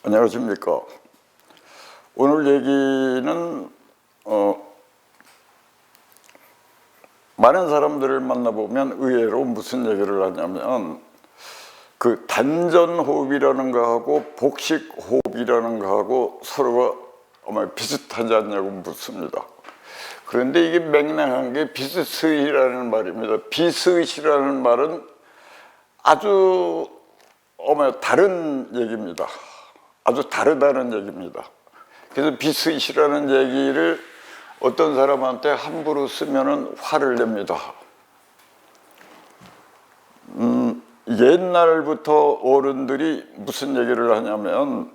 안녕하십니까. 오늘 얘기는 많은 사람들을 만나보면 의외로 무슨 얘기를 하냐면 그 단전호흡이라는 거하고 복식호흡이라는 거하고 서로가 비슷하지 않냐고 묻습니다. 그런데 이게 맹랑한 게 비스윗이라는 말입니다. 비스윗이라는 말은 아주 다른 얘기입니다. 아주 다르다는 얘기입니다. 그래서 비스윗이라는 얘기를 어떤 사람한테 함부로 쓰면은 화를 냅니다. 옛날부터 어른들이 무슨 얘기를 하냐면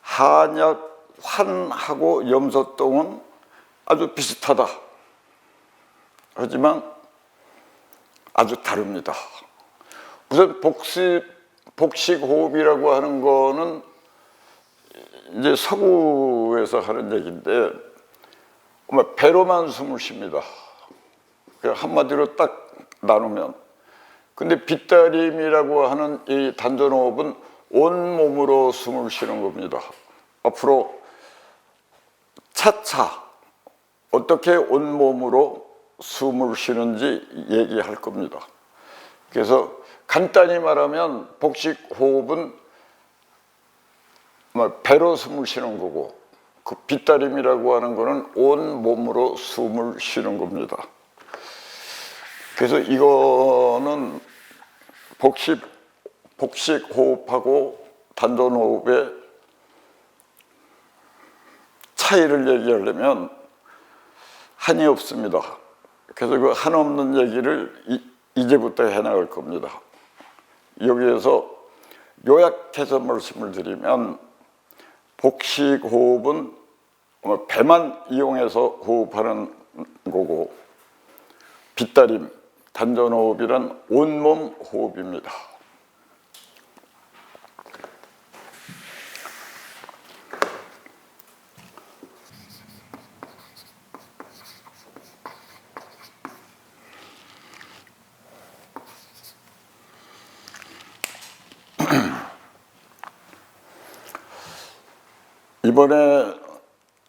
한약, 환하고 염소똥은 아주 비슷하다. 하지만 아주 다릅니다. 우선 복식호흡이라고 하는 거는 이제 서구에서 하는 얘기인데 배로만 숨을 쉽니다. 한마디로 딱 나누면. 근데 빗다림이라고 하는 이 단전호흡은 온몸으로 숨을 쉬는 겁니다. 앞으로 차차 어떻게 온몸으로 숨을 쉬는지 얘기할 겁니다. 그래서 간단히 말하면 복식호흡은 배로 숨을 쉬는 거고, 그 빗다림이라고 하는 거는 온몸으로 숨을 쉬는 겁니다. 그래서 이거는 복식호흡하고 단전호흡의 차이를 얘기하려면 한이 없습니다. 그래서 그 한없는 얘기를 이제부터 해나갈 겁니다. 여기에서 요약해서 말씀을 드리면 복식호흡은 배만 이용해서 호흡하는 거고, 빗다림, 단전호흡이란 온몸 호흡입니다.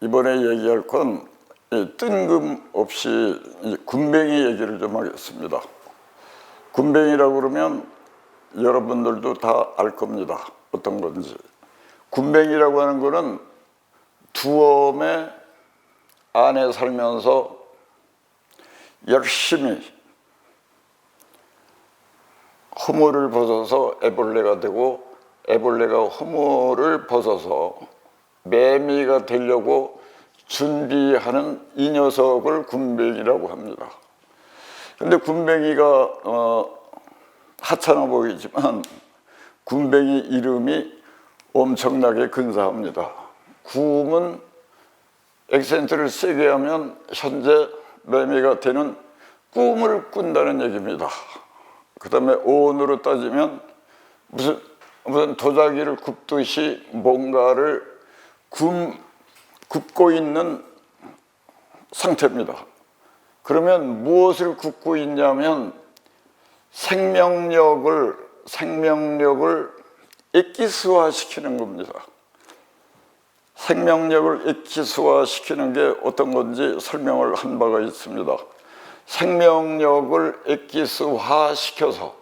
이번에 얘기할 건 뜬금없이 군뱅이 얘기를 좀 하겠습니다. 군뱅이라고 그러면 여러분들도 다 알 겁니다. 어떤 건지. 군뱅이라고 하는 거는 두엄의 안에 살면서 열심히 허물을 벗어서 애벌레가 되고, 애벌레가 허물을 벗어서 매미가 되려고 준비하는 이 녀석을 군뱅이라고 합니다. 근데 군뱅이가 하찮아 보이지만 군뱅이 이름이 엄청나게 근사합니다. 구음은 액센트를 세게 하면 현재 매미가 되는 꿈을 꾼다는 얘기입니다. 그 다음에 오온으로 따지면 무슨 도자기를 굽듯이 뭔가를 굽고 있는 상태입니다. 그러면 무엇을 굽고 있냐면 생명력을 액기스화시키는 겁니다. 생명력을 액기스화시키는 게 어떤 건지 설명을 한 바가 있습니다. 생명력을 액기스화시켜서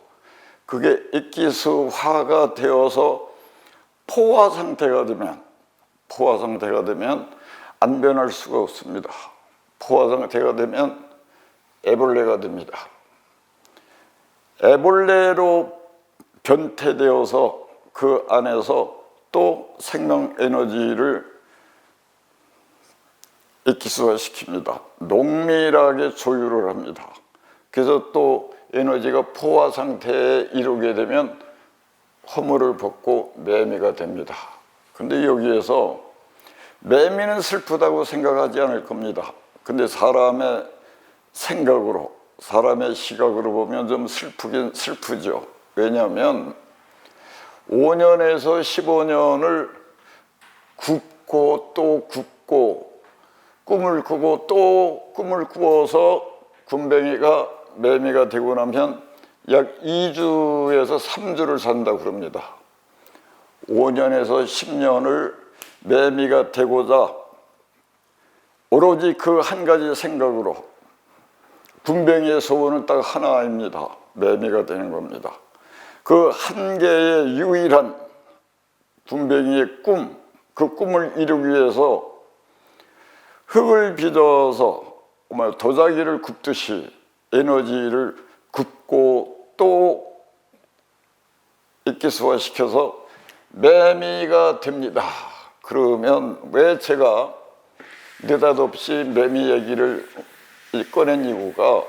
그게 액기스화가 되어서 포화 상태가 되면 안 변할 수가 없습니다. 포화 상태가 되면 애벌레가 됩니다. 애벌레로 변태되어서 그 안에서 또 생명 에너지를 액기스화시킵니다. 농밀하게 조율을 합니다. 그래서 또 에너지가 포화 상태에 이르게 되면 허물을 벗고 매미가 됩니다. 근데 여기에서 매미는 슬프다고 생각하지 않을 겁니다. 근데 사람의 생각으로, 사람의 시각으로 보면 좀 슬프긴 슬프죠. 왜냐하면 5년에서 15년을 굽고 또 굽고 꿈을 꾸고 또 꿈을 꾸어서 군뱅이가 매미가 되고 나면 약 2주에서 3주를 산다고 그럽니다. 5년에서 10년을 매미가 되고자 오로지 그 한 가지 생각으로, 군뱅이의 소원은 딱 하나입니다. 매미가 되는 겁니다. 그 한 개의 유일한 군뱅이의 꿈, 그 꿈을 이루기 위해서 흙을 빚어서 도자기를 굽듯이 에너지를 굽고 또 액기스화시켜서 매미가 됩니다. 그러면 왜 제가 느닷없이 매미 얘기를 꺼낸 이유가,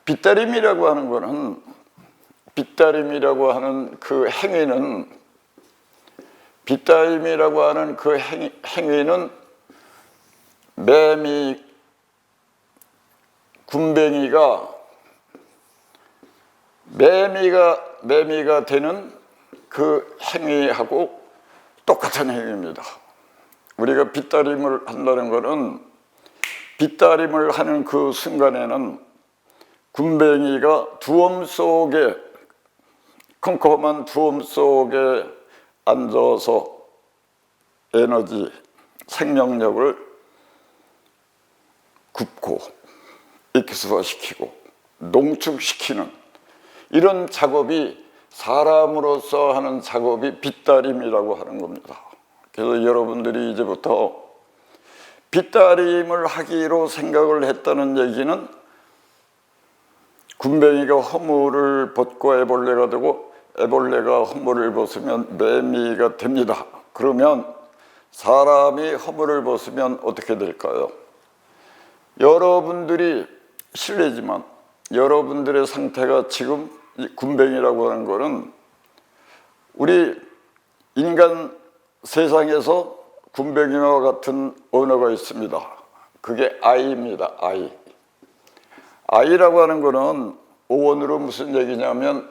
빗다림이라고 하는 거는, 빗다림이라고 하는 그 행위는, 빗다림이라고 하는 그 행위는 군뱅이가 매미가 되는 그 행위하고 똑같은 행위입니다. 우리가 빗다림을 한다는 것은, 빗다림을 하는 그 순간에는 군뱅이가 두엄 속에, 컴컴한 두엄 속에 앉아서 에너지, 생명력을 굽고 액기스화시키고 농축시키는 이런 작업이, 사람으로서 하는 작업이 빗다림이라고 하는 겁니다. 그래서 여러분들이 이제부터 빗다림을 하기로 생각을 했다는 얘기는, 군뱅이가 허물을 벗고 애벌레가 되고 애벌레가 허물을 벗으면 매미가 됩니다. 그러면 사람이 허물을 벗으면 어떻게 될까요? 여러분들이, 실례지만 여러분들의 상태가 지금 군뱅이라고 하는 거는, 우리 인간 세상에서 군뱅이와 같은 언어가 있습니다. 그게 아이입니다. 아이. 아이라고 하는 거는 어원으로 무슨 얘기냐면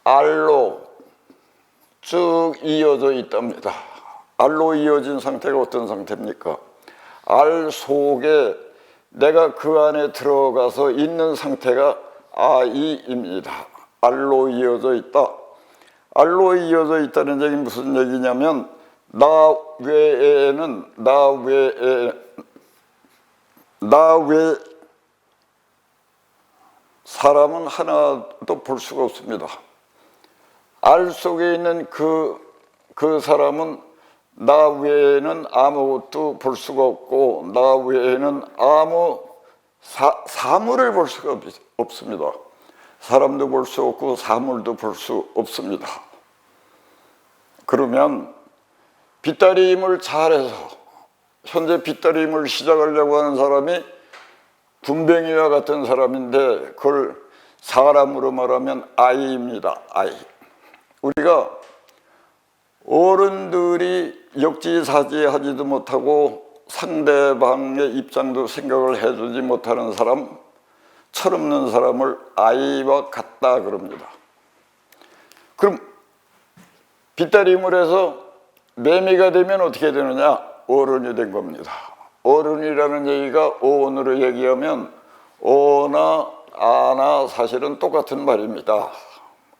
알로 쭉 이어져 있답니다. 알로 이어진 상태가 어떤 상태입니까? 알 속에 내가 그 안에 들어가서 있는 상태가 아이입니다. 알로 이어져 있다. 알로 이어져 있다는 얘기 무슨 얘기냐면, 나 외에 사람은 하나도 볼 수가 없습니다. 알 속에 있는 그 사람은 나 외에는 아무것도 볼 수가 없고, 나 외에는 아무 사물을 볼 수가 없습니다. 사람도 볼 수 없고 사물도 볼 수 없습니다. 그러면 빗다림을 잘해서, 현재 빗다림을 시작하려고 하는 사람이 군뱅이와 같은 사람인데, 그걸 사람으로 말하면 아이입니다. 아이. 우리가 어른들이 역지사지하지도 못하고 상대방의 입장도 생각을 해주지 못하는 사람, 철없는 사람을 아이와 같다 그럽니다. 그럼 빗다림을 해서 매미가 되면 어떻게 되느냐? 어른이 된 겁니다. 어른이라는 얘기가 어원으로 얘기하면 어나 아나 사실은 똑같은 말입니다.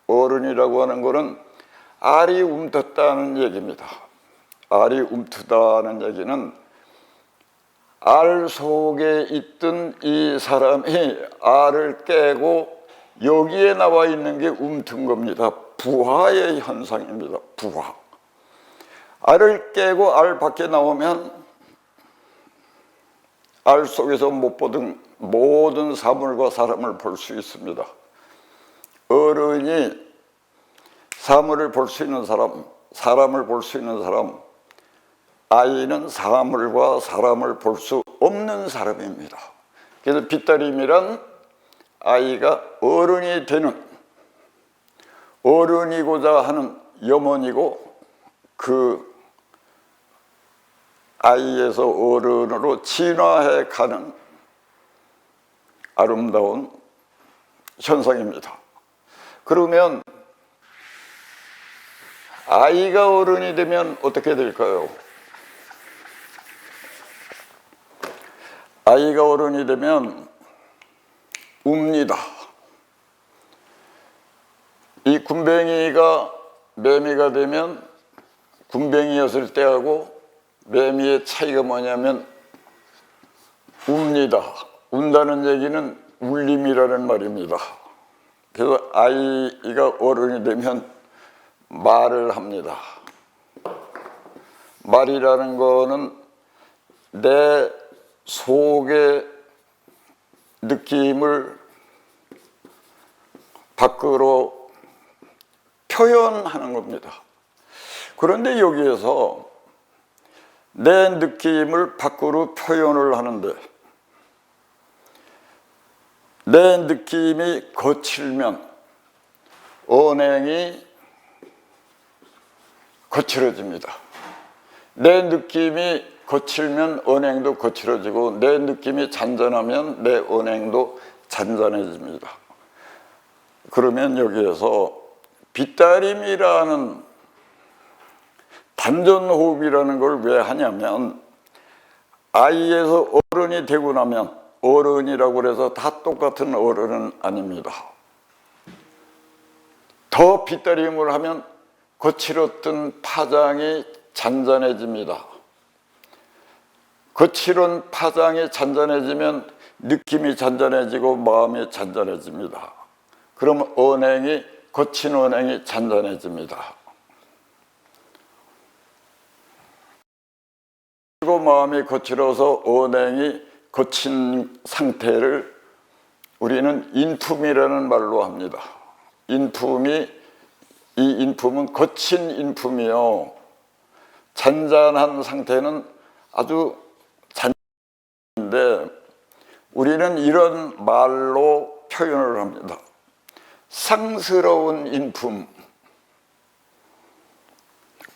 어른이라고 하는 것은 알이 움텄다는 얘기입니다. 알이 움트다는 얘기는 알 속에 있던 이 사람이 알을 깨고 여기에 나와 있는 게 움튼 겁니다. 부화의 현상입니다. 부화. 알을 깨고 알 밖에 나오면 알 속에서 못 보던 모든 사물과 사람을 볼 수 있습니다. 어른이 사물을 볼 수 있는 사람, 사람을 볼 수 있는 사람, 아이는 사물과 사람을 볼 수 없는 사람입니다. 그래서 빗다림이란 아이가 어른이 되는, 어른이고자 하는 염원이고, 그 아이에서 어른으로 진화해 가는 아름다운 현상입니다. 그러면 아이가 어른이 되면 어떻게 될까요? 아이가 어른이 되면 웁니다. 이 군뱅이가 매미가 되면 군뱅이였을 때하고 매미의 차이가 뭐냐면 웁니다. 운다는 얘기는 울림이라는 말입니다. 그래서 아이가 어른이 되면 말을 합니다. 말이라는 거는 내 속의 느낌을 밖으로 표현하는 겁니다. 그런데 여기에서 내 느낌을 밖으로 표현을 하는데 내 느낌이 거칠면 언행이 거칠어집니다. 내 느낌이 거칠면 언행도 거칠어지고 내 느낌이 잔잔하면 내 언행도 잔잔해집니다. 그러면 여기에서 빗다림이라는 단전호흡이라는 걸 왜 하냐면 아이에서 어른이 되고 나면 어른이라고 해서 다 똑같은 어른은 아닙니다. 더 빗다림을 하면 거칠었던 파장이 잔잔해집니다. 거칠은 파장이 잔잔해지면 느낌이 잔잔해지고 마음이 잔잔해집니다. 그럼 언행이 거친 언행이 잔잔해집니다. 그리고 마음이 거칠어서 언행이 거친 상태를 우리는 인품이라는 말로 합니다. 이 인품은 거친 인품이요. 잔잔한 상태는 아주 잔잔한데 우리는 이런 말로 표현을 합니다. 상스러운 인품,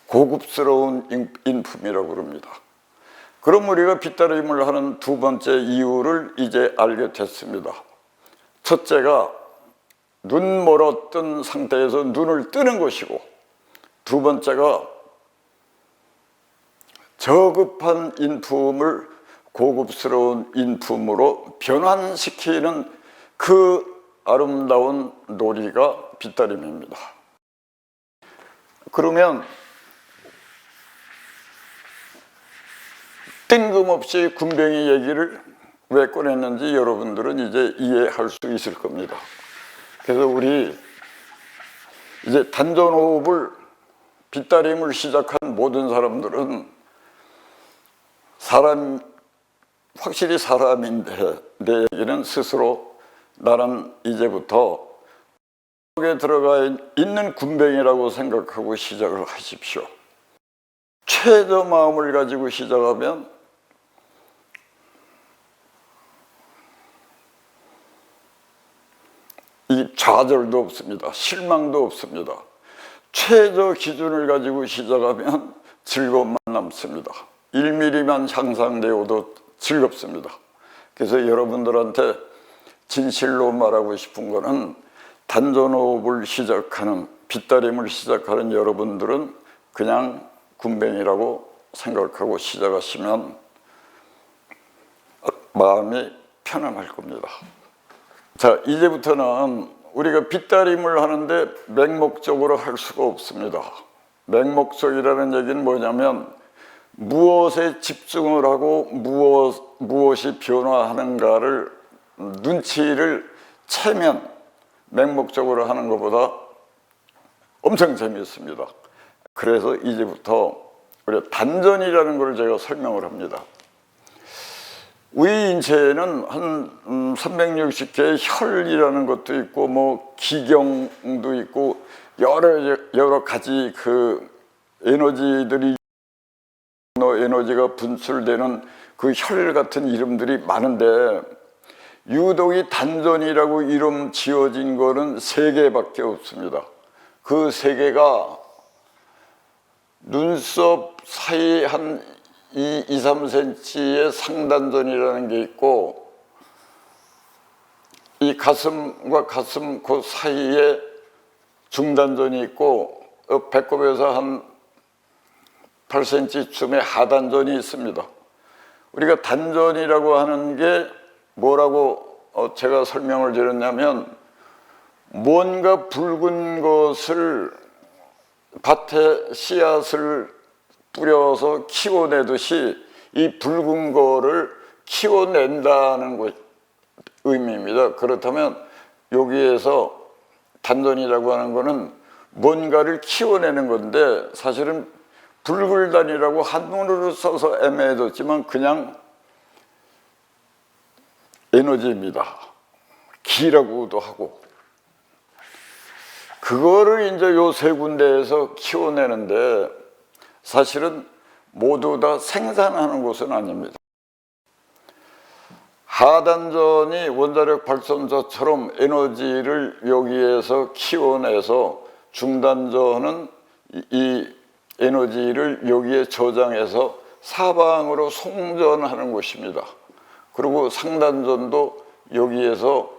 고급스러운 인품이라고 합니다. 그럼 우리가 빗다림을 하는 두 번째 이유를 이제 알게 됐습니다. 첫째가 눈 멀었던 상태에서 눈을 뜨는 것이고 두 번째가 저급한 인품을 고급스러운 인품으로 변환시키는 그 아름다운 놀이가 빗다림입니다. 그러면 뜬금없이 군뱅이 얘기를 왜 꺼냈는지 여러분들은 이제 이해할 수 있을 겁니다. 그래서 우리 이제 단전호흡을 빗다림을 시작한 모든 사람들은 확실히 사람인데 내 얘기는 스스로 나는 이제부터 속에 들어가 있는 군뱅이라고 생각하고 시작을 하십시오. 최저 마음을 가지고 시작하면 이 좌절도 없습니다. 실망도 없습니다. 최저 기준을 가지고 시작하면 즐거움만 남습니다. 1mm만 향상되어도 즐겁습니다. 그래서 여러분들한테 진실로 말하고 싶은 거는 단전호흡을 시작하는 빗다림을 시작하는 여러분들은 그냥 군뱅이라고 생각하고 시작하시면 마음이 편안할 겁니다. 자, 이제부터는 우리가 빗다림을 하는데 맹목적으로 할 수가 없습니다. 맹목적이라는 얘기는 뭐냐면 무엇에 집중을 하고 무엇이 변화하는가를 눈치를 채면 맹목적으로 하는 것보다 엄청 재미있습니다. 그래서 이제부터 우리가 단전이라는 걸 제가 설명을 합니다. 우리 인체에는 한 360개의 혈이라는 것도 있고 뭐 기경도 있고 여러 가지 그 에너지들이 에너지가 분출되는 그 혈 같은 이름들이 많은데 유독이 단전이라고 이름 지어진 거는 3개밖에 없습니다. 그 3개가 눈썹 사이 한 2-3cm의 상단전이라는 게 있고 이 가슴과 가슴 그 사이에 중단전이 있고 배꼽에서 한 8cm쯤의 하단전이 있습니다. 우리가 단전이라고 하는 게 뭐라고 제가 설명을 드렸냐면 뭔가 붉은 것을 밭에 씨앗을 뿌려서 키워내듯이 이 붉은 거를 키워낸다는 의미입니다. 그렇다면 여기에서 단전이라고 하는 거는 뭔가를 키워내는 건데, 사실은 불굴단이라고 한문으로 써서 애매해졌지만 그냥 에너지입니다. 기라고도 하고. 그거를 이제 요 세 군데에서 키워내는데 사실은 모두 다 생산하는 곳은 아닙니다. 하단전이 원자력 발전소처럼 에너지를 여기에서 키워내서, 중단전은 이 에너지를 여기에 저장해서 사방으로 송전하는 곳입니다. 그리고 상단전도 여기에서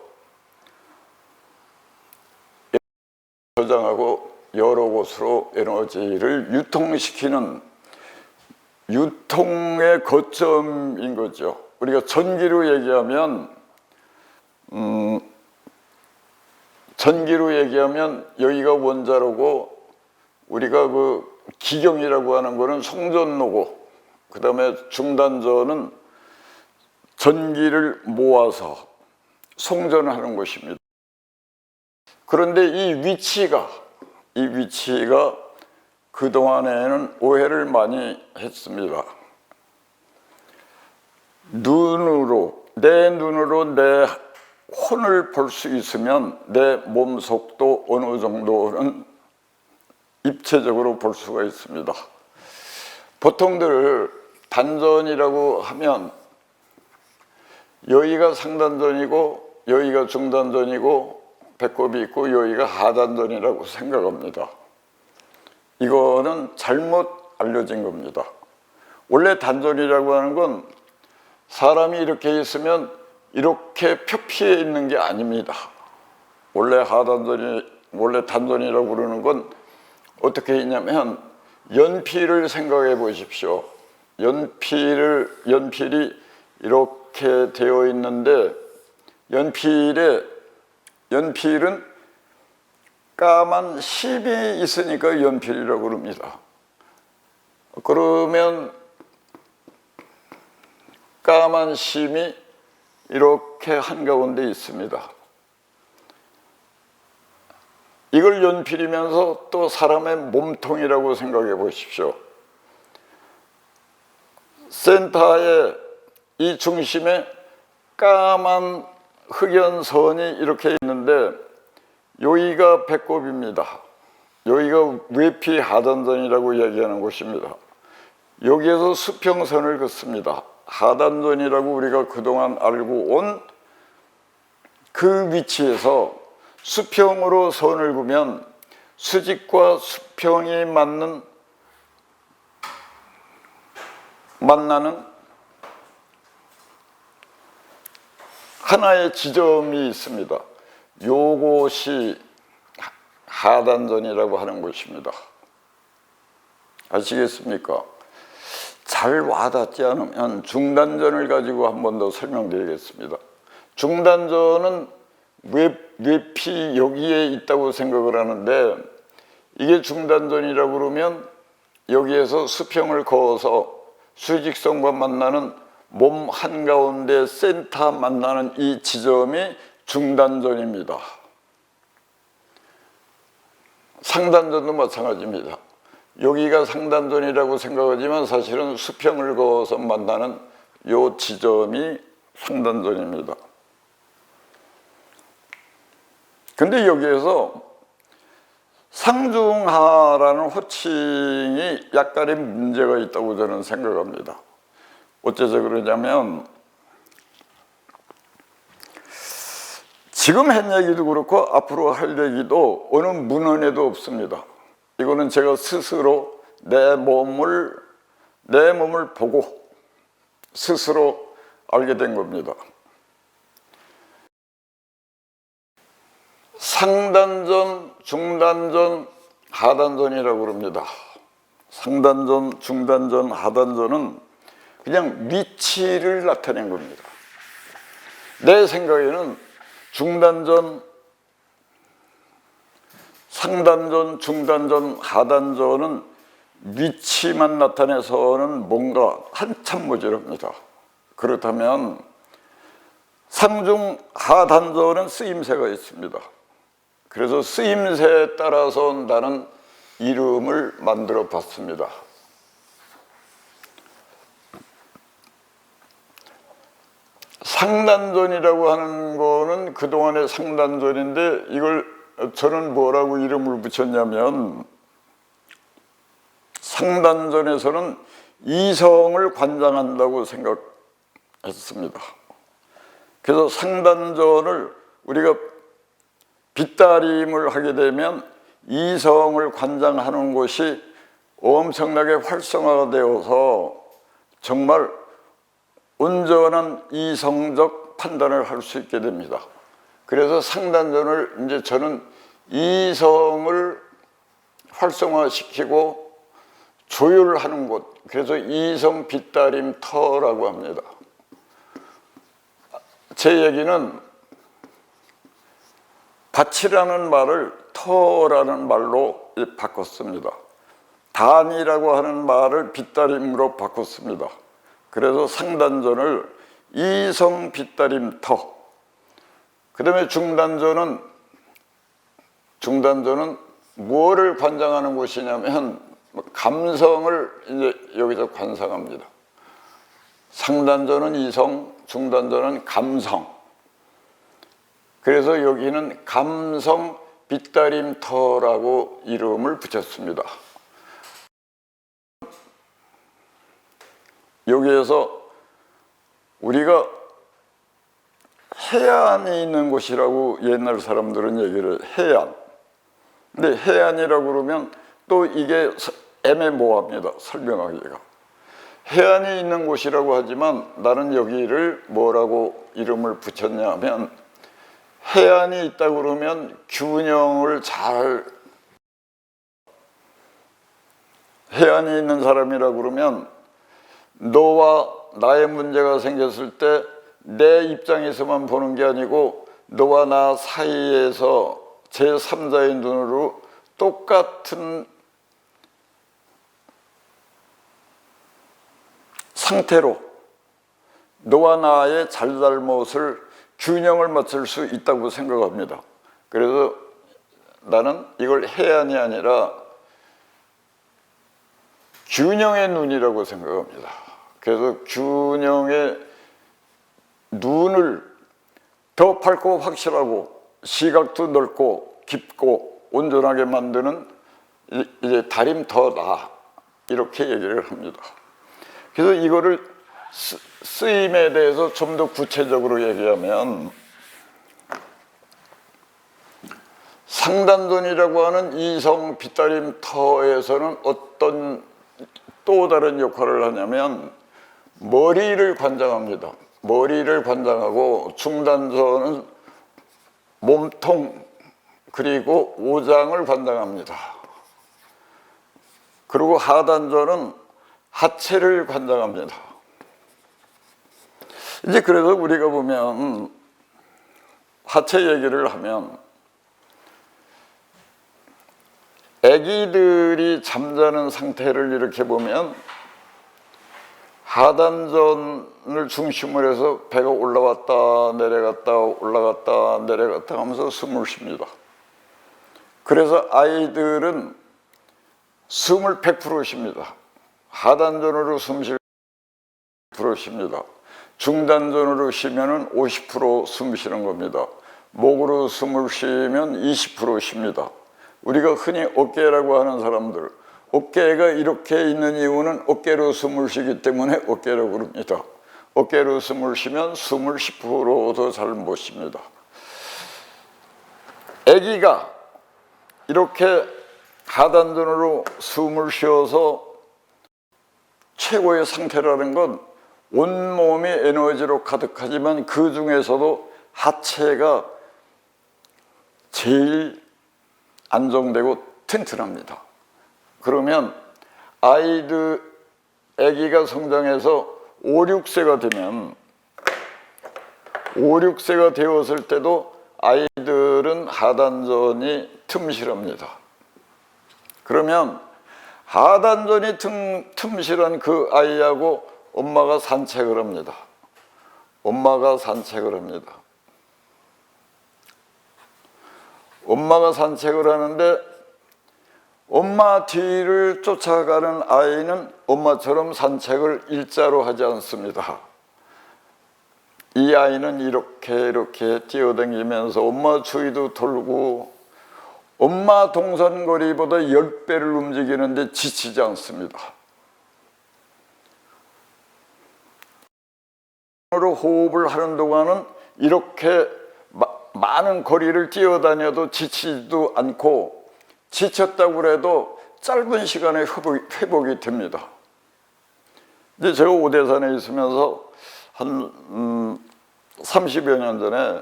저장하고 여러 곳으로 에너지를 유통시키는 유통의 거점인 거죠. 우리가 전기로 얘기하면 여기가 원자로고, 우리가 그 기경이라고 하는 거는 송전로고, 그 다음에 중단전은 전기를 모아서 송전하는 것입니다. 그런데 이 위치가 그동안에는 오해를 많이 했습니다. 내 눈으로 내 혼을 볼 수 있으면 내 몸속도 어느 정도는 입체적으로 볼 수가 있습니다. 보통들 단전이라고 하면 여기가 상단전이고 여기가 중단전이고 배꼽이 있고 여기가 하단전이라고 생각합니다. 이거는 잘못 알려진 겁니다. 원래 단전이라고 하는 건 사람이 이렇게 있으면 이렇게 표피해 있는 게 아닙니다. 원래 단전이라고 그러는 건 어떻게 있냐면, 연필을 생각해 보십시오. 연필이 이렇게 되어 있는데, 연필은 까만 심이 있으니까 연필이라고 그럽니다. 그러면 까만 심이 이렇게 한가운데 있습니다. 이걸 연필이면서 또 사람의 몸통이라고 생각해 보십시오. 센터에 이 중심에 까만 흑연선이 이렇게 있는데 여기가 배꼽입니다. 여기가 외피 하단전이라고 얘기하는 곳입니다. 여기에서 수평선을 긋습니다. 하단전이라고 우리가 그동안 알고 온 그 위치에서 수평으로 선을 그으면 수직과 수평이 만나는 하나의 지점이 있습니다. 요것이 하단전이라고 하는 곳입니다. 아시겠습니까? 잘 와닿지 않으면 중단전을 가지고 한 번 더 설명드리겠습니다. 중단전은 외피 여기에 있다고 생각을 하는데, 이게 중단전이라고 그러면 여기에서 수평을 그어서 수직선과 만나는 몸 한가운데 센터 만나는 이 지점이 중단전입니다. 상단전도 마찬가지입니다. 여기가 상단전이라고 생각하지만 사실은 수평을 그어서 만나는 이 지점이 상단전입니다. 근데 여기에서 상중하라는 호칭이 약간의 문제가 있다고 저는 생각합니다. 어째서 그러냐면, 지금 한 얘기도 그렇고 앞으로 할 얘기도 어느 문헌에도 없습니다. 이거는 제가 스스로 내 몸을 보고 스스로 알게 된 겁니다. 상단전, 중단전, 하단전이라고 그럽니다. 상단전, 중단전, 하단전은 그냥 위치를 나타낸 겁니다. 내 생각에는 중단전, 상단전, 중단전, 하단전은 위치만 나타내서는 뭔가 한참 모자랍니다. 그렇다면 상중 하단절은 쓰임새가 있습니다. 그래서 쓰임새에 따라서 나는 이름을 만들어 봤습니다. 상단전이라고 하는 거는 그동안의 상단전인데, 이걸 저는 뭐라고 이름을 붙였냐면, 상단전에서는 이성을 관장한다고 생각했습니다. 그래서 상단전을 우리가 빗다림을 하게 되면 이성을 관장하는 것이 엄청나게 활성화가 되어서 정말 온전한 이성적 판단을 할 수 있게 됩니다. 그래서 상단전을 이제 저는 이성을 활성화시키고 조율하는 곳, 그래서 이성 빗다림터라고 합니다. 제 얘기는 밭이라는 말을 터라는 말로 바꿨습니다. 단이라고 하는 말을 빗다림으로 바꿨습니다. 그래서 상단전을 이성 빗다림터, 그 다음에 중단전은 무엇을 관장하는 곳이냐면 감성을 이제 여기서 관상합니다. 상단전은 이성, 중단전은 감성. 그래서 여기는 감성 빗다림터라고 이름을 붙였습니다. 여기에서 우리가 해안이 있는 곳이라고 옛날 사람들은 얘기를 해안. 근데 해안이라고 그러면 또 이게 애매모호합니다. 설명하기가. 해안이 있는 곳이라고 하지만 나는 여기를 뭐라고 이름을 붙였냐면, 해안이 있다 그러면 균형을 잘, 해안이 있는 사람이라 그러면 너와 나의 문제가 생겼을 때 내 입장에서만 보는 게 아니고 너와 나 사이에서 제3자의 눈으로 똑같은 상태로 너와 나의 잘잘못을 균형을 맞출 수 있다고 생각합니다. 그래서 나는 이걸 해안이 아니라 균형의 눈이라고 생각합니다. 그래서 균형의 눈을 더 밝고 확실하고 시각도 넓고 깊고 온전하게 만드는 이제 다림터다, 이렇게 얘기를 합니다. 그래서 이거를 쓰임에 대해서 좀 더 구체적으로 얘기하면, 상단전이라고 하는 이성 빗다림터에서는 어떤 또 다른 역할을 하냐면 머리를 관장합니다. 머리를 관장하고, 중단전은 몸통 그리고 오장을 관장합니다. 그리고 하단전은 하체를 관장합니다. 이제 그래서 우리가 보면 하체 얘기를 하면, 아기들이 잠자는 상태를 이렇게 보면 하단전을 중심으로 해서 배가 올라왔다 내려갔다 올라갔다 내려갔다 하면서 숨을 쉽니다. 그래서 아이들은 숨을 100% 쉽니다. 하단전으로 숨 쉴 100% 쉽니다. 중단전으로 쉬면은 50% 숨 쉬는 겁니다. 목으로 숨을 쉬면 20% 쉽니다. 우리가 흔히 어깨라고 하는 사람들, 어깨가 이렇게 있는 이유는 어깨로 숨을 쉬기 때문에 어깨라고 그럽니다. 어깨로 숨을 쉬면 숨을 10%도 잘 못 쉽니다. 아기가 이렇게 하단전으로 숨을 쉬어서 최고의 상태라는 건 온몸이 에너지로 가득하지만 그 중에서도 하체가 제일 안정되고 튼튼합니다. 그러면 아기가 성장해서 5, 6세가 되면 5, 6세가 되었을 때도 아이들은 하단전이 틈실합니다. 그러면 하단전이 틈실한 그 아이하고 엄마가 산책을 합니다. 엄마가 산책을 합니다. 엄마가 산책을 하는데 엄마 뒤를 쫓아가는 아이는 엄마처럼 산책을 일자로 하지 않습니다. 이 아이는 이렇게 뛰어다니면서 엄마 주위도 돌고 엄마 동선거리보다 10배를 움직이는데 지치지 않습니다. 호흡을 하는 동안은 이렇게 많은 거리를 뛰어다녀도 지치지도 않고 지쳤다고 해도 짧은 시간에 회복이 됩니다. 이제 제가 오대산에 있으면서 한 30여 년 전에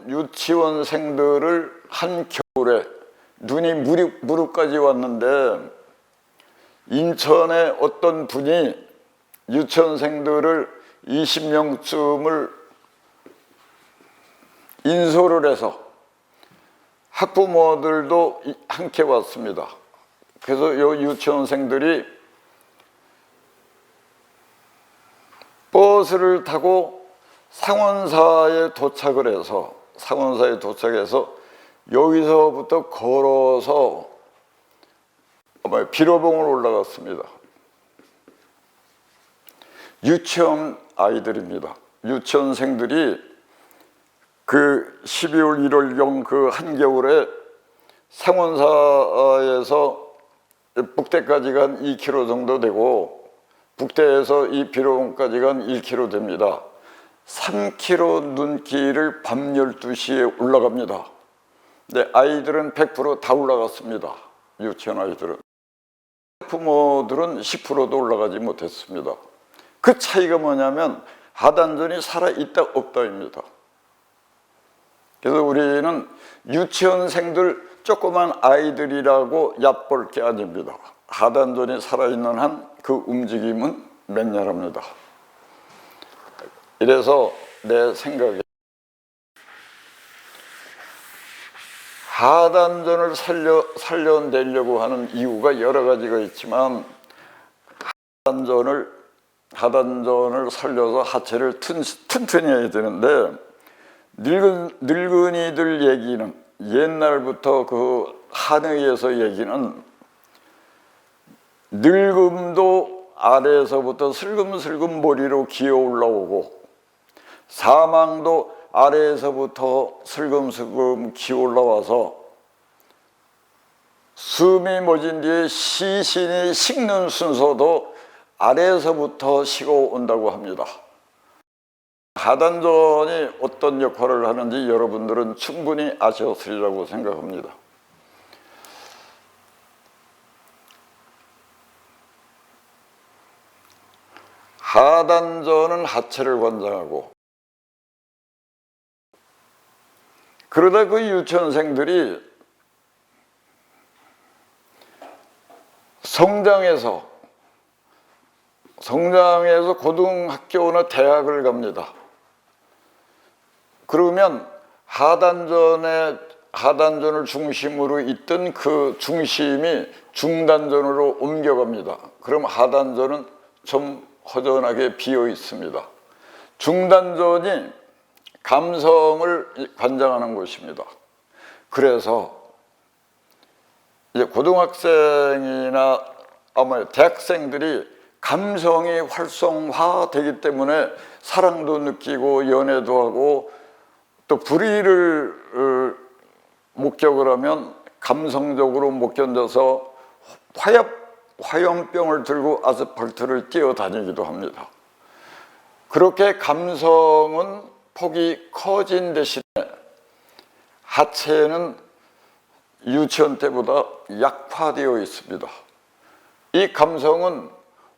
유치원생들을 한 겨울에 눈이 무릎까지 왔는데 인천에 어떤 분이 유치원생들을 20명쯤을 인솔을 해서 학부모들도 함께 왔습니다. 그래서 이 유치원생들이 버스를 타고 상원사에 도착해서 여기서부터 걸어서 비로봉을 올라갔습니다. 유치원 아이들입니다. 유치원생들이 그 12월 1월경 그 한겨울에 상원사에서 북대까지가 한 2km 정도 되고 북대에서 이 비로봉까지가 한 1km 됩니다. 3km 눈길을 밤 12시에 올라갑니다. 근데 아이들은 100% 다 올라갔습니다. 유치원 아이들은. 부모들은 10%도 올라가지 못했습니다. 그 차이가 뭐냐면 하단전이 살아있다 없다입니다. 그래서 우리는 유치원생들 조그만 아이들이라고 얕볼 게 아닙니다. 하단전이 살아있는 한 그 움직임은 맹렬합니다. 이래서 내 생각에 하단전을 살려내려고 하는 이유가 여러 가지가 있지만 하단전을 살려서 하체를 튼튼히 해야 되는데 늙은이들 얘기는 옛날부터 그 한의에서 얘기는 늙음도 아래에서부터 슬금슬금 머리로 기어 올라오고 사망도 아래에서부터 슬금슬금 기어 올라와서 숨이 멎은 뒤에 시신이 식는 순서도 아래에서부터 식어온다고 합니다. 하단전이 어떤 역할을 하는지 여러분들은 충분히 아셨으리라고 생각합니다. 하단전은 하체를 관장하고 그러다 그 유치원생들이 성장해서 고등학교나 대학을 갑니다. 그러면 하단전을 중심으로 있던 그 중심이 중단전으로 옮겨갑니다. 그럼 하단전은 좀 허전하게 비어 있습니다. 중단전이 감성을 관장하는 곳입니다. 그래서 이제 고등학생이나 아마 대학생들이 감성이 활성화되기 때문에 사랑도 느끼고 연애도 하고 또 불의를 목격을 하면 감성적으로 못 견뎌서 화염병을 들고 아스팔트를 뛰어다니기도 합니다. 그렇게 감성은 폭이 커진 대신에 하체는 유치원 때보다 약화되어 있습니다. 이 감성은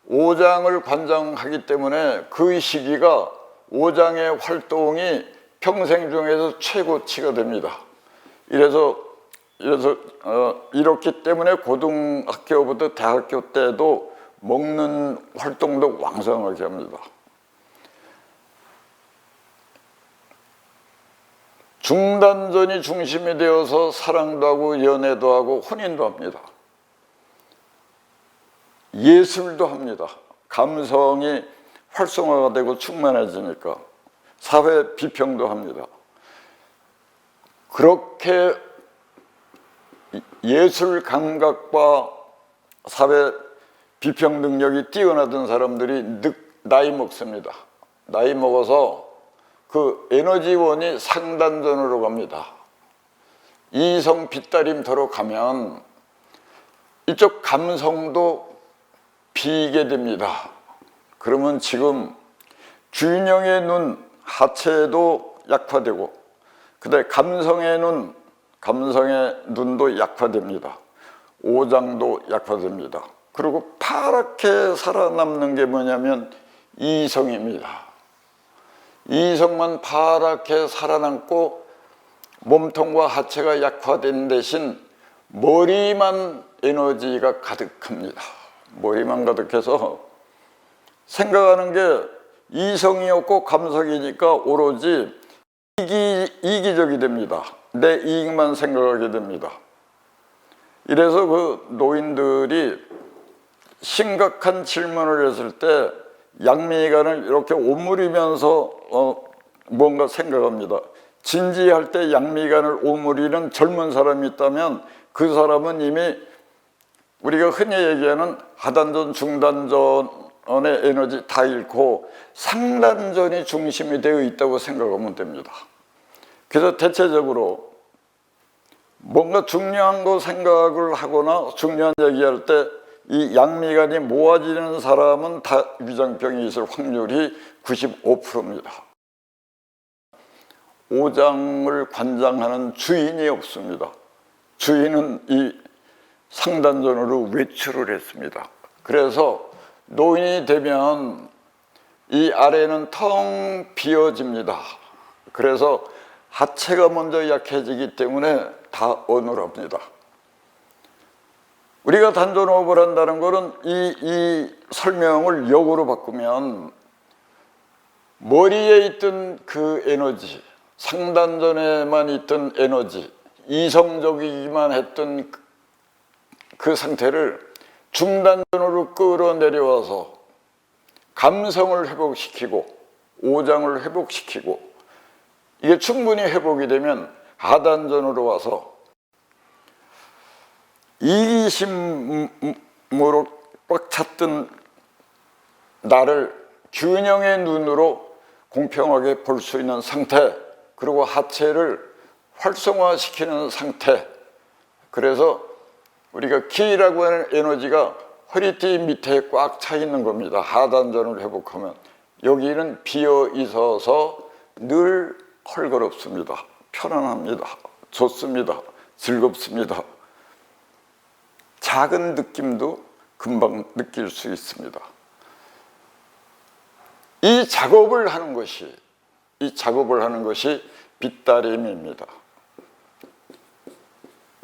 오장을 관장하기 때문에 그 시기가 오장의 활동이 평생 중에서 최고치가 됩니다. 이렇기 때문에 고등학교부터 대학교 때도 먹는 활동도 왕성하게 합니다. 중단전이 중심이 되어서 사랑도 하고 연애도 하고 혼인도 합니다. 예술도 합니다. 감성이 활성화가 되고 충만해지니까 사회 비평도 합니다. 그렇게 예술 감각과 사회 비평 능력이 뛰어나던 사람들이 나이 먹습니다. 나이 먹어서 그 에너지원이 상단전으로 갑니다. 이성 빗다림터로 가면 이쪽 감성도 비게 됩니다. 그러면 지금 균형의 눈, 하체도 약화되고 그다음에 감성의 눈도 약화됩니다. 오장도 약화됩니다. 그리고 파랗게 살아남는 게 뭐냐면 이성입니다. 이성만 파랗게 살아남고 몸통과 하체가 약화된 대신 머리만 에너지가 가득합니다. 머리만 가득해서 생각하는 게 이성이 없고 감성이니까 오로지 이기적이 됩니다. 내 이익만 생각하게 됩니다. 이래서 그 노인들이 심각한 질문을 했을 때 양미간을 이렇게 오므리면서 뭔가 생각합니다. 진지할 때 양미간을 오므리는 젊은 사람이 있다면 그 사람은 이미 우리가 흔히 얘기하는 하단전, 중단전의 에너지 다 잃고 상단전이 중심이 되어 있다고 생각하면 됩니다. 그래서 대체적으로 뭔가 중요한 거 생각을 하거나 중요한 얘기할 때 이 양미간이 모아지는 사람은 다 위장병이 있을 확률이 95%입니다. 오장을 관장하는 주인이 없습니다. 주인은 이 상단전으로 외출을 했습니다. 그래서 노인이 되면 이 아래는 텅 비어집니다. 그래서 하체가 먼저 약해지기 때문에 다 어눌합니다. 우리가 단전호흡을 한다는 것은 이 설명을 역으로 바꾸면 머리에 있던 그 에너지, 상단전에만 있던 에너지, 이성적이기만 했던 그 상태를 중단전으로 끌어내려와서 감성을 회복시키고 오장을 회복시키고 이게 충분히 회복이 되면 하단전으로 와서 이기심으로 꽉 찼던 나를 균형의 눈으로 공평하게 볼 수 있는 상태, 그리고 하체를 활성화시키는 상태. 그래서 우리가 기라고 하는 에너지가 허리띠 밑에 꽉 차 있는 겁니다. 하단전을 회복하면 여기는 비어 있어서 늘 헐거럽습니다. 편안합니다. 좋습니다. 즐겁습니다. 작은 느낌도 금방 느낄 수 있습니다. 이 작업을 하는 것이 빗다림입니다.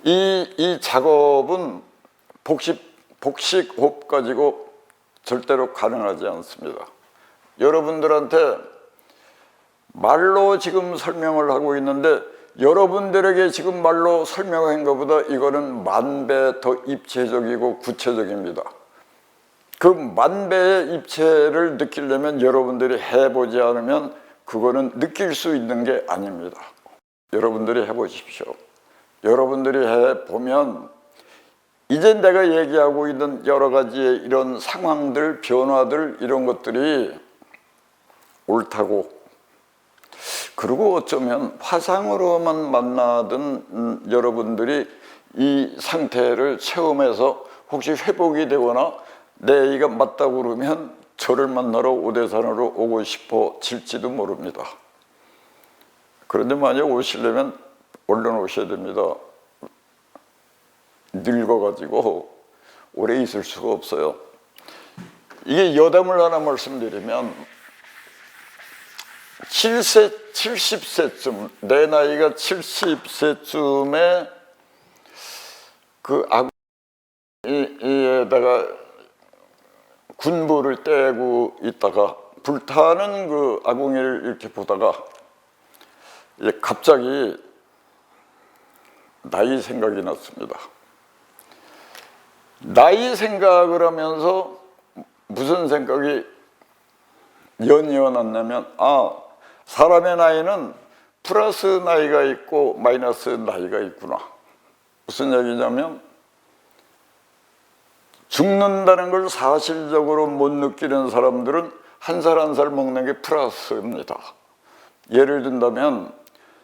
이 작업은 복식 호흡 가지고 절대로 가능하지 않습니다. 여러분들한테 말로 지금 설명을 하고 있는데 여러분들에게 지금 말로 설명한 것보다 이거는 만 배 더 입체적이고 구체적입니다. 그 만 배의 입체를 느끼려면 여러분들이 해보지 않으면 그거는 느낄 수 있는 게 아닙니다. 여러분들이 해보십시오. 여러분들이 해보면 이제 내가 얘기하고 있는 여러 가지의 이런 상황들, 변화들 이런 것들이 옳다고, 그리고 어쩌면 화상으로만 만나던 여러분들이 이 상태를 체험해서 혹시 회복이 되거나 내 얘기가 맞다고 그러면 저를 만나러 오대산으로 오고 싶어질지도 모릅니다. 그런데 만약 오시려면 얼른 오셔야 됩니다. 늙어가지고 오래 있을 수가 없어요. 이게 여담을 하나 말씀드리면 70세쯤, 내 나이가 70세쯤에 그 아궁이에다가 군부를 떼고 있다가 불타는 그 아궁이를 이렇게 보다가 갑자기 나이 생각이 났습니다. 나이 생각을 하면서 무슨 생각이 연이어놨냐면, 사람의 나이는 플러스 나이가 있고 마이너스 나이가 있구나. 무슨 얘기냐면, 죽는다는 걸 사실적으로 못 느끼는 사람들은 한 살 한 살 먹는 게 플러스입니다. 예를 든다면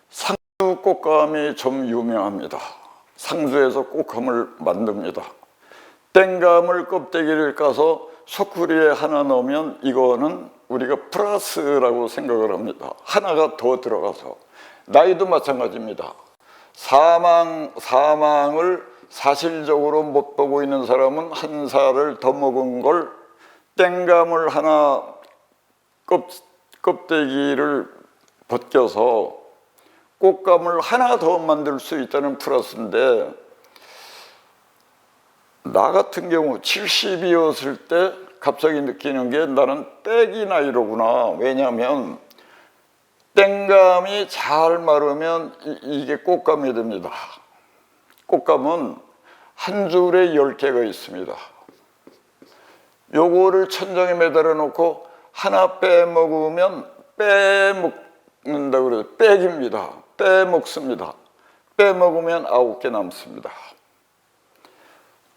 상주 꽃감이 좀 유명합니다. 상주에서 꽃감을 만듭니다. 땡감을 껍데기를 까서 소쿠리에 하나 넣으면 이거는 우리가 플러스라고 생각을 합니다. 하나가 더 들어가서. 나이도 마찬가지입니다. 사망을 사실적으로 못 보고 있는 사람은 한 살을 더 먹은 걸 땡감을 하나 껍데기를 벗겨서 꽃감을 하나 더 만들 수 있다는 플러스인데, 나 같은 경우 70이었을 때 갑자기 느끼는 게 나는 빼기 나이로구나. 왜냐하면 땡감이 잘 마르면 이게 꽃감이 됩니다. 꽃감은 한 줄에 10개가 있습니다. 요거를 천장에 매달아 놓고 하나 빼먹으면 빼먹는다 그래요. 빼기입니다. 빼먹습니다. 빼먹으면 9개 남습니다.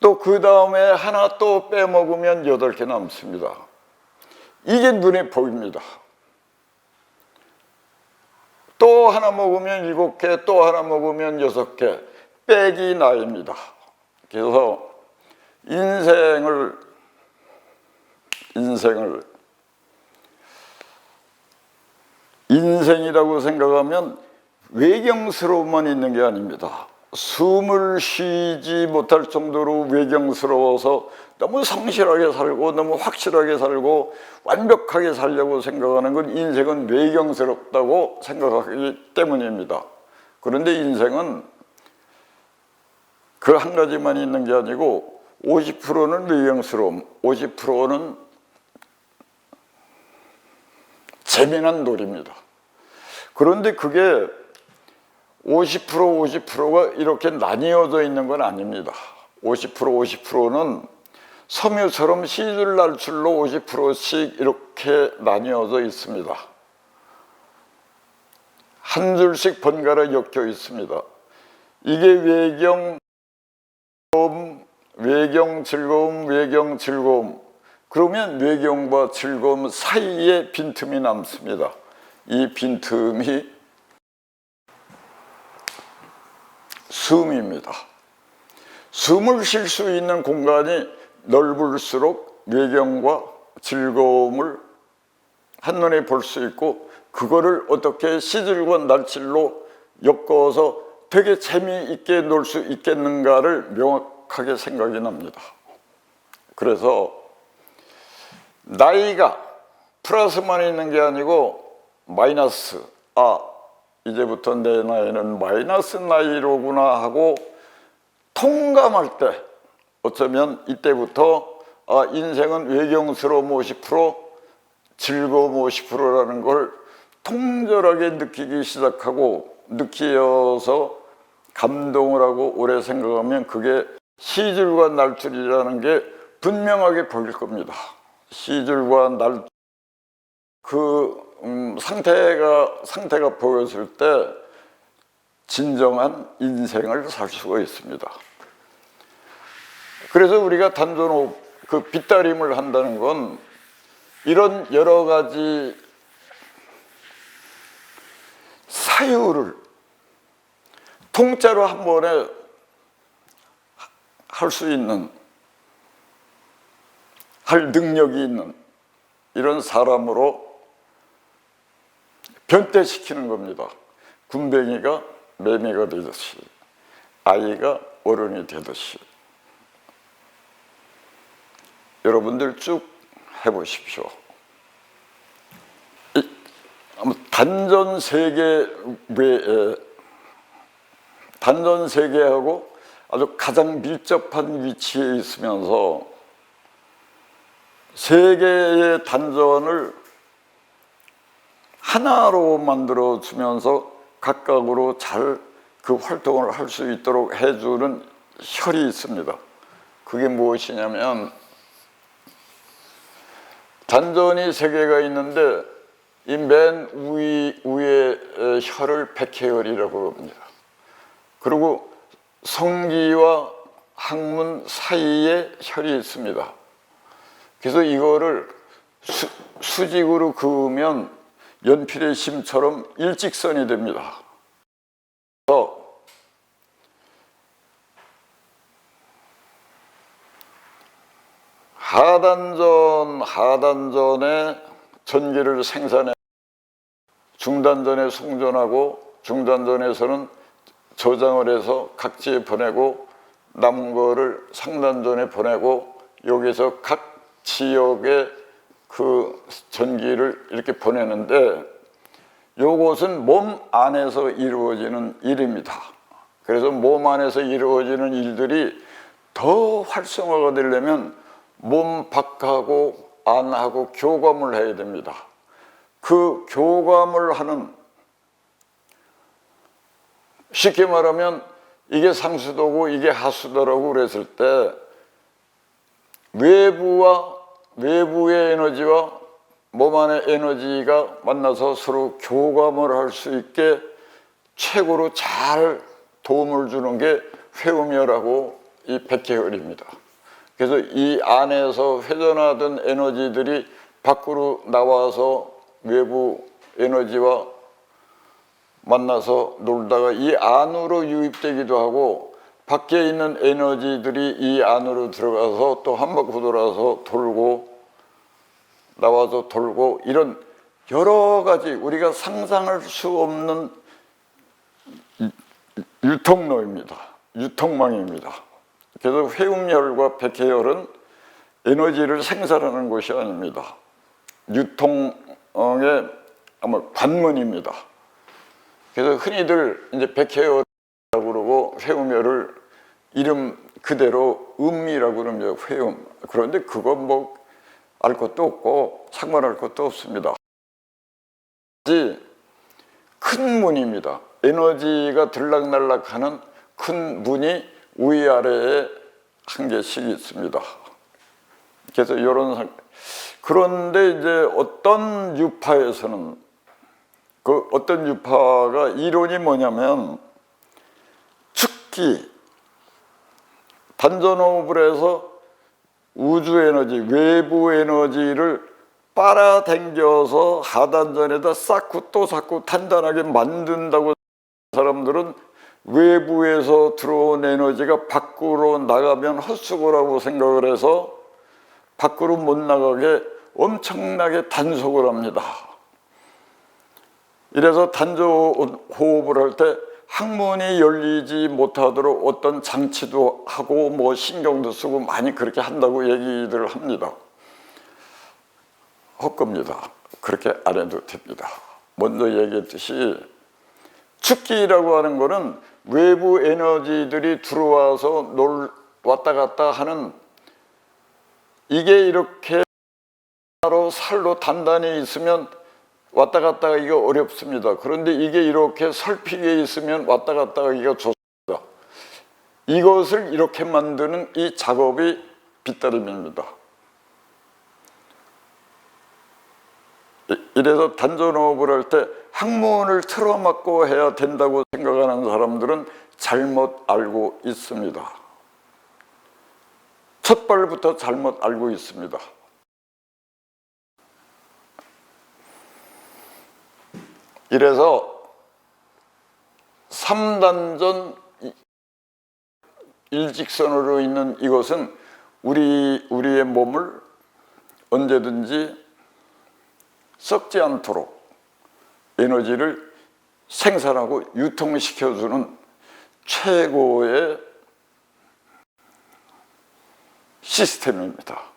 또 그 다음에 하나 또 빼먹으면 8개 남습니다. 이게 눈에 보입니다. 또 하나 먹으면 7개, 또 하나 먹으면 6개. 빼기 나이입니다. 그래서 인생이라고 생각하면 외경스러움만 있는 게 아닙니다. 숨을 쉬지 못할 정도로 외경스러워서 너무 성실하게 살고 너무 확실하게 살고 완벽하게 살려고 생각하는 건 인생은 외경스럽다고 생각하기 때문입니다. 그런데 인생은 그 한 가지만 있는 게 아니고 50%는 외경스러움, 50%는 재미난 놀이입니다. 그런데 그게 50%가 이렇게 나뉘어져 있는 건 아닙니다. 50%는 섬유처럼 시줄 날출로 50%씩 이렇게 나뉘어져 있습니다. 한 줄씩 번갈아 엮여 있습니다. 이게 외경, 즐거움. 그러면 외경과 즐거움 사이에 빈틈이 남습니다. 이 빈틈이 숨입니다. 숨을 쉴 수 있는 공간이 넓을수록 외경과 즐거움을 한눈에 볼 수 있고, 그거를 어떻게 시들과 날칠로 엮어서 되게 재미있게 놀 수 있겠는가를 명확하게 생각이 납니다. 그래서 나이가 플러스만 있는 게 아니고 마이너스, 이제부터 내 나이는 마이너스 나이로구나 하고 통감할 때, 어쩌면 이때부터 인생은 외경스러움 50%, 즐거움 50%라는 걸 통절하게 느끼기 시작하고, 느끼어서 감동을 하고 오래 생각하면 그게 시줄과 날줄이라는 게 분명하게 보일 겁니다. 시줄과 날, 상태가 보였을 때 진정한 인생을 살 수가 있습니다. 그래서 우리가 단전호흡, 그 빗다림을 한다는 건 이런 여러 가지 사유를 통째로 한 번에 할 수 있는, 할 능력이 있는 이런 사람으로 변태시키는 겁니다. 군뱅이가 매미가 되듯이, 아이가 어른이 되듯이. 여러분들 쭉 해보십시오. 단전 세계 외에, 단전 세계하고 아주 가장 밀접한 위치에 있으면서 세계의 단전을 하나로 만들어 주면서 각각으로 잘 그 활동을 할 수 있도록 해주는 혈이 있습니다. 그게 무엇이냐면 단전이 세 개가 있는데 이 맨 위에 혈을 백회혈이라고 합니다. 그리고 성기와 항문 사이에 혈이 있습니다. 그래서 이거를 수직으로 그으면 연필의 심처럼 일직선이 됩니다. 그래서 하단전에 전기를 생산해 중단전에 송전하고 중단전에서는 저장을 해서 각지에 보내고 남은 거를 상단전에 보내고 여기서 각 지역에 그 전기를 이렇게 보내는데 요것은 몸 안에서 이루어지는 일입니다. 그래서 몸 안에서 이루어지는 일들이 더 활성화가 되려면 몸 밖하고 안하고 교감을 해야 됩니다. 그 교감을 하는, 쉽게 말하면 이게 상수도고 이게 하수도라고 그랬을 때 외부의 에너지와 몸 안의 에너지가 만나서 서로 교감을 할 수 있게 최고로 잘 도움을 주는 게 회음혈하고 이 백회혈입니다. 그래서 이 안에서 회전하던 에너지들이 밖으로 나와서 외부 에너지와 만나서 놀다가 이 안으로 유입되기도 하고 밖에 있는 에너지들이 이 안으로 들어가서 또 한 바퀴 돌아서 돌고 나와서 돌고 이런 여러 가지 우리가 상상할 수 없는 유통로입니다. 유통망입니다. 그래서 회음혈과 백회혈은 에너지를 생산하는 것이 아닙니다. 유통의 아마 관문입니다. 그래서 흔히들 이제 백회혈이라고 그러고 회음혈을 이름 그대로 음이라고 그러면 회음. 그런데 그건 뭐 알 것도 없고 상관할 것도 없습니다. 큰 문입니다. 에너지가 들락날락하는 큰 문이 위아래에 한 개씩 있습니다. 그래서 이런 그런데 이제 어떤 유파에서는 그 어떤 유파가 이론이 뭐냐면 축기 단전호흡을 해서 우주 에너지, 외부 에너지를 빨아당겨서 하단전에다 쌓고 또 쌓고 단단하게 만든다고 사람들은 외부에서 들어온 에너지가 밖으로 나가면 헛수고라고 생각을 해서 밖으로 못 나가게 엄청나게 단속을 합니다. 이래서 단전호흡을 할 때 항문이 열리지 못하도록 어떤 장치도 하고 뭐 신경도 쓰고 많이 그렇게 한다고 얘기들 합니다. 헛겁니다. 그렇게 안 해도 됩니다. 먼저 얘기했듯이 축기라고 하는 거는 외부 에너지들이 들어와서 왔다 갔다 하는 이게 이렇게 살로 단단히 있으면 왔다 갔다 하기가 어렵습니다. 그런데 이게 이렇게 설피게 있으면 왔다 갔다 하기가 좋습니다. 이것을 이렇게 만드는 이 작업이 빗다름입니다. 이래서 단전호흡을 할 때 항문을 틀어막고 해야 된다고 생각하는 사람들은 잘못 알고 있습니다. 첫 발부터 잘못 알고 있습니다. 이래서 3단전 일직선으로 있는 이것은 우리의 몸을 언제든지 썩지 않도록 에너지를 생산하고 유통시켜주는 최고의 시스템입니다.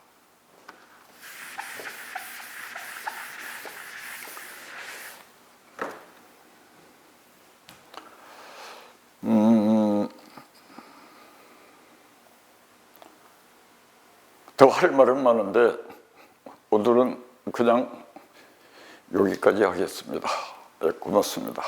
더 할 말은 많은데 오늘은 그냥 여기까지 하겠습니다. 네, 고맙습니다.